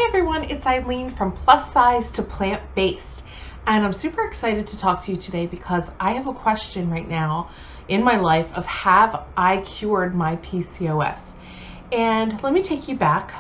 Hi everyone, it's Eileen from Plus Size to Plant Based, and I'm super excited to talk to you today because I have a question right now in my life of have I cured my PCOS? And let me take you back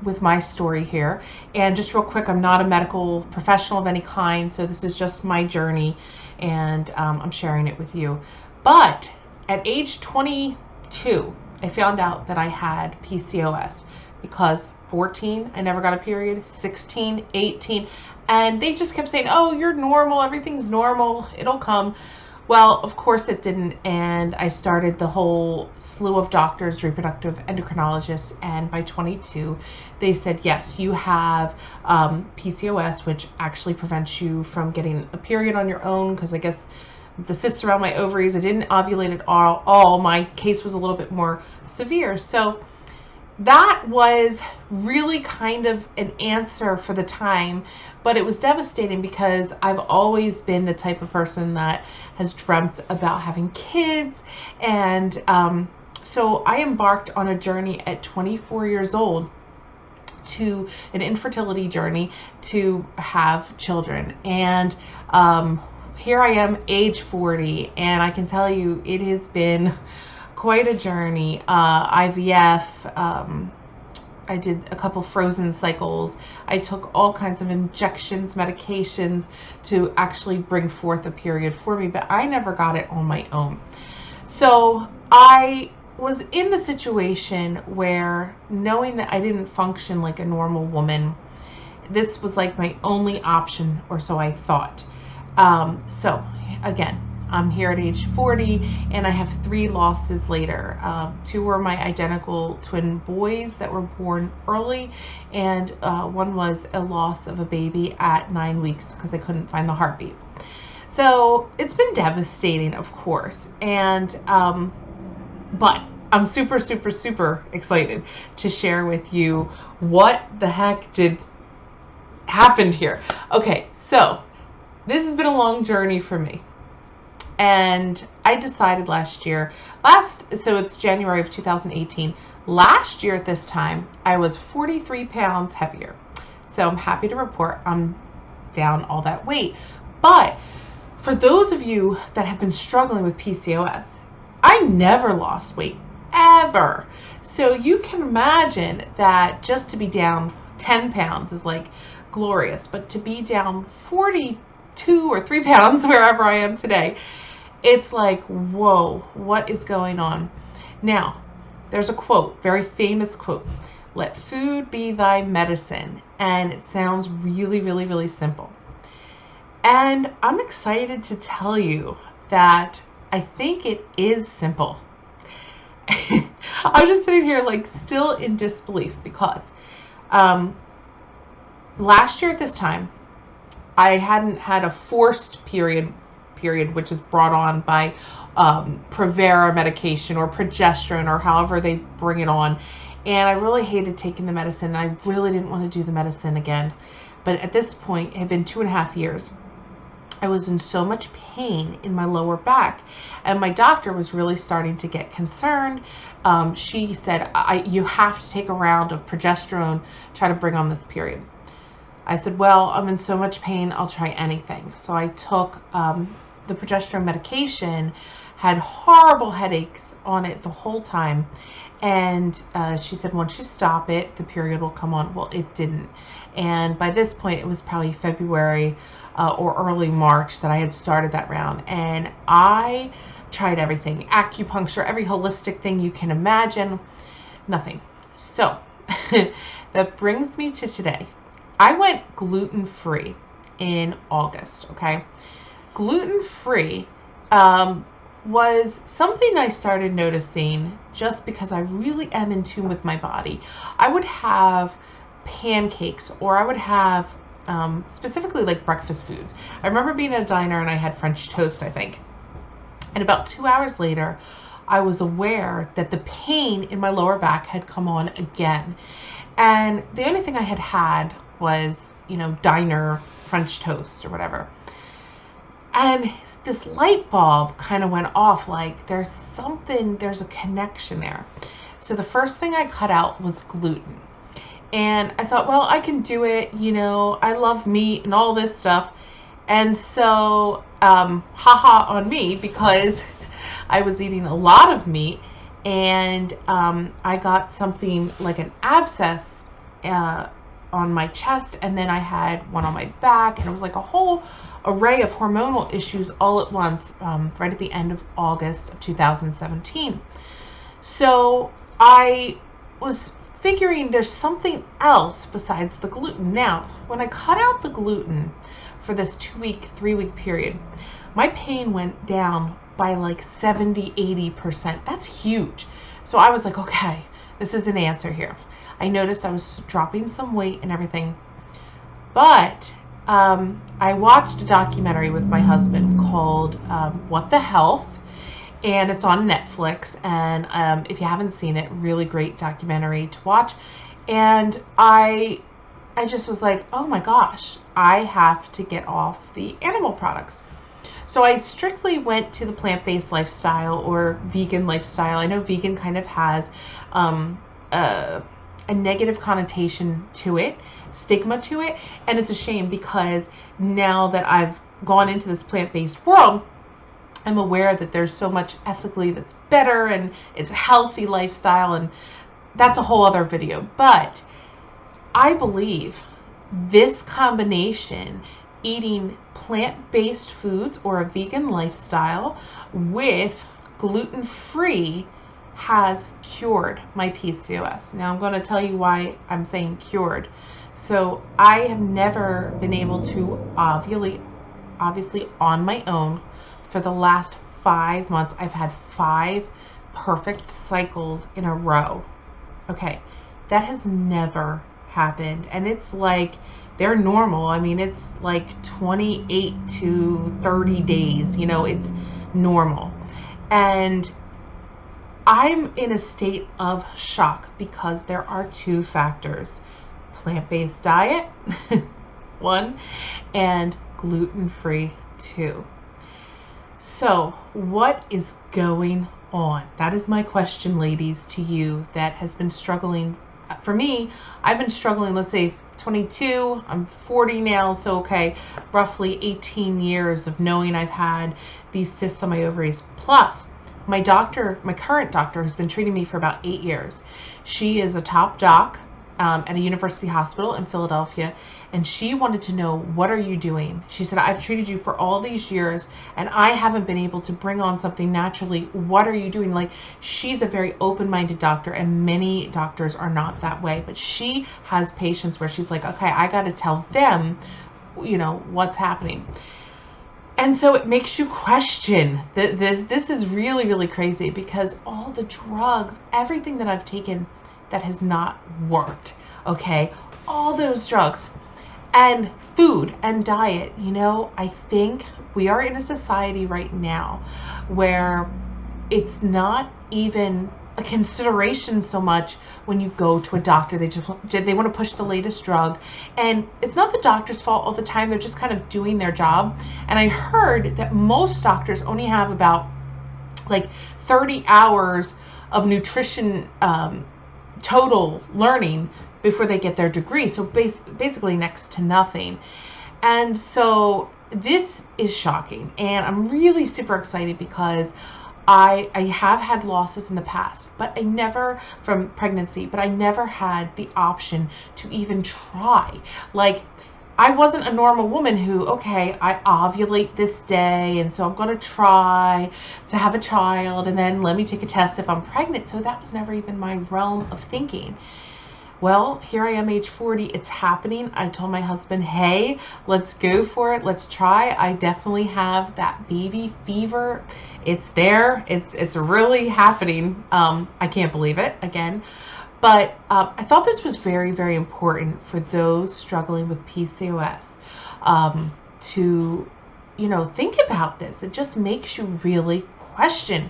with my story here. And just real quick, I'm not a medical professional of any kind, so this is just my journey, and I'm sharing it with you. But at age 22, I found out that I had PCOS because 14, I never got a period, 16, 18, and they just kept saying, oh, you're normal, everything's normal, it'll come. Well, of course it didn't, and I started the whole slew of doctors, reproductive endocrinologists, and by 22, they said, yes, you have PCOS, which actually prevents you from getting a period on your own, because I guess the cysts around my ovaries, I didn't ovulate at all. My case was a little bit more severe. So that was really kind of an answer for the time, but it was devastating because I've always been the type of person that has dreamt about having kids. And so I embarked on a journey at 24 years old to an infertility journey to have children. And here I am, age 40, and I can tell you it has been quite a journey. IVF, I did a couple frozen cycles. I took all kinds of injections, medications to actually bring forth a period for me, but I never got it on my own. So I was in the situation where, knowing that I didn't function like a normal woman, this was like my only option, or so I thought. So again, I'm here at age 40, and I have 3 losses later. 2 were my identical twin boys that were born early, and 1 was a loss of a baby at 9 weeks because I couldn't find the heartbeat. So it's been devastating, of course, and but I'm super excited to share with you what the heck happened here. Okay, so this has been a long journey for me. And I decided last year, so it's January of 2018, last year at this time, I was 43 pounds heavier. So I'm happy to report I'm down all that weight. But for those of you that have been struggling with PCOS, I never lost weight, ever. So you can imagine that just to be down 10 pounds is like glorious, but to be down 42 or 3 pounds, wherever I am today, it's like, whoa, what is going on? Now, there's a quote, very famous quote, let food be thy medicine. And it sounds really simple. And I'm excited to tell you that I think it is simple. I'm just sitting here like still in disbelief because last year at this time, I hadn't had a forced period, which is brought on by Provera medication or progesterone or however they bring it on. And I really hated taking the medicine. I really didn't want to do the medicine again. But at this point, it had been 2.5 years. I was in so much pain in my lower back, and my doctor was really starting to get concerned. She said, you have to take a round of progesterone, try to bring on this period. I said, well, I'm in so much pain, I'll try anything. So I took the progesterone medication, had horrible headaches on it the whole time. And she said, once you stop it, the period will come on. Well, it didn't. And by this point, it was probably February or early March that I had started that round. And I tried everything, acupuncture, every holistic thing you can imagine, nothing. So that brings me to today. I went gluten-free in August, okay? Gluten-free was something I started noticing just because I really am in tune with my body. I would have pancakes, or I would have specifically like breakfast foods. I remember being at a diner and I had French toast, I think. And about 2 hours later, I was aware that the pain in my lower back had come on again. And the only thing I had had was, diner French toast or whatever. And this light bulb kind of went off, like there's a connection there. So the first thing I cut out was gluten. And I thought, well, I can do it. You know, I love meat and all this stuff. And so, haha on me, because I was eating a lot of meat, and I got something like an abscess on my chest, and then I had one on my back, and it was like a whole array of hormonal issues all at once, right at the end of August of 2017. So I was figuring there's something else besides the gluten. Now, when I cut out the gluten for this 2-week, 3-week period, my pain went down by like 70-80%. That's huge. So I was like, okay, this is an answer here. I noticed I was dropping some weight and everything, but I watched a documentary with my husband called What the Health, and it's on Netflix, and if you haven't seen it, really great documentary to watch. And I just was like, oh my gosh, I have to get off the animal products. So I strictly went to the plant-based lifestyle or vegan lifestyle. I know vegan kind of has a negative connotation to it, stigma to it, and it's a shame, because now that I've gone into this plant-based world, I'm aware that there's so much ethically that's better, and it's a healthy lifestyle, and that's a whole other video. But I believe this combination, eating plant-based foods or a vegan lifestyle with gluten-free, has cured my PCOS. Now I'm going to tell you why I'm saying cured. So I have never been able to ovulate, obviously on my own. For the last 5 months, I've had 5 perfect cycles in a row. Okay, that has never happened, and it's like they're normal. I mean, it's like 28 to 30 days, you know, it's normal. And I'm in a state of shock because there are 2 factors: plant-based diet, 1, and gluten-free, 2. So what is going on? That is my question, ladies, to you that has been struggling. For me, I've been struggling, let's say 22, I'm 40 now, so okay, roughly 18 years of knowing I've had these cysts on my ovaries. Plus, my doctor, my current doctor, has been treating me for about 8 years. She is a top doc at a university hospital in Philadelphia, and she wanted to know, what are you doing? She said, I've treated you for all these years, and I haven't been able to bring on something naturally. What are you doing? Like, she's a very open-minded doctor, and many doctors are not that way, but she has patients where she's like, okay, I got to tell them, you know, what's happening. And so it makes you question. This is really, really crazy, because all the drugs, everything that I've taken that has not worked, okay, all those drugs and food and diet, you know, I think we are in a society right now where it's not even a consideration so much when you go to a doctor. They want to push the latest drug, and it's not the doctor's fault all the time. They're just kind of doing their job. And I heard that most doctors only have about like 30 hours of nutrition total learning before they get their degree. So basically next to nothing. And so this is shocking, and I'm really super excited because I have had losses in the past, but I never, from pregnancy, but I never had the option to even try. Like, I wasn't a normal woman who, okay, I ovulate this day, and so I'm going to try to have a child, and then let me take a test if I'm pregnant. So that was never even my realm of thinking. Well, here I am, age 40, it's happening. I told my husband, hey, let's go for it. Let's try. I definitely have that baby fever. It's there. It's really happening. I can't believe it again. But I thought this was very, very important for those struggling with PCOS to, you know, think about this. It just makes you really question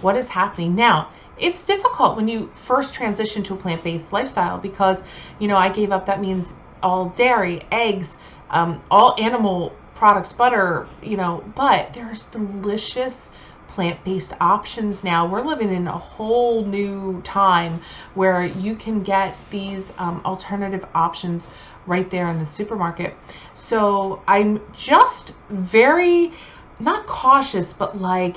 what is happening. Now, it's difficult when you first transition to a plant-based lifestyle because, you know, I gave up, that means all dairy, eggs, all animal products, butter, you know, but there's delicious plant-based options now. We're living in a whole new time where you can get these alternative options right there in the supermarket. So I'm just very, not cautious, but like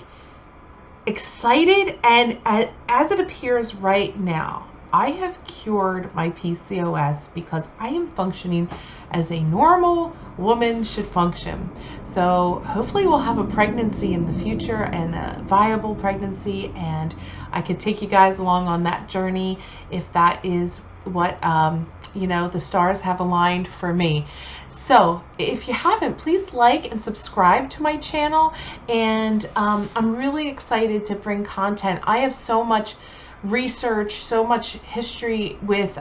excited. And as it appears right now, I have cured my PCOS because I am functioning as a normal woman should function. So hopefully we'll have a pregnancy in the future, and a viable pregnancy, and I could take you guys along on that journey if that is what you know, the stars have aligned for me. So if you haven't, please like and subscribe to my channel, and I'm really excited to bring content. I have so much research, so much history with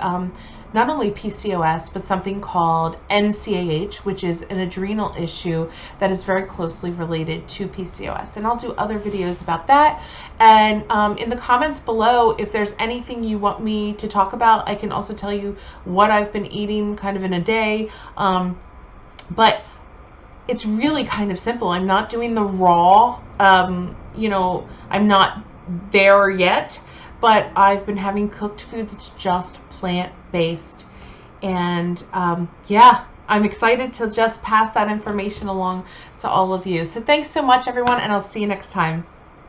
not only PCOS, but something called NCAH, which is an adrenal issue that is very closely related to PCOS. And I'll do other videos about that. And in the comments below, if there's anything you want me to talk about, I can also tell you what I've been eating kind of in a day. But it's really kind of simple. I'm not doing the raw, you know, I'm not there yet, but I've been having cooked foods. It's just plant-based. And yeah, I'm excited to just pass that information along to all of you. So thanks so much, everyone, and I'll see you next time.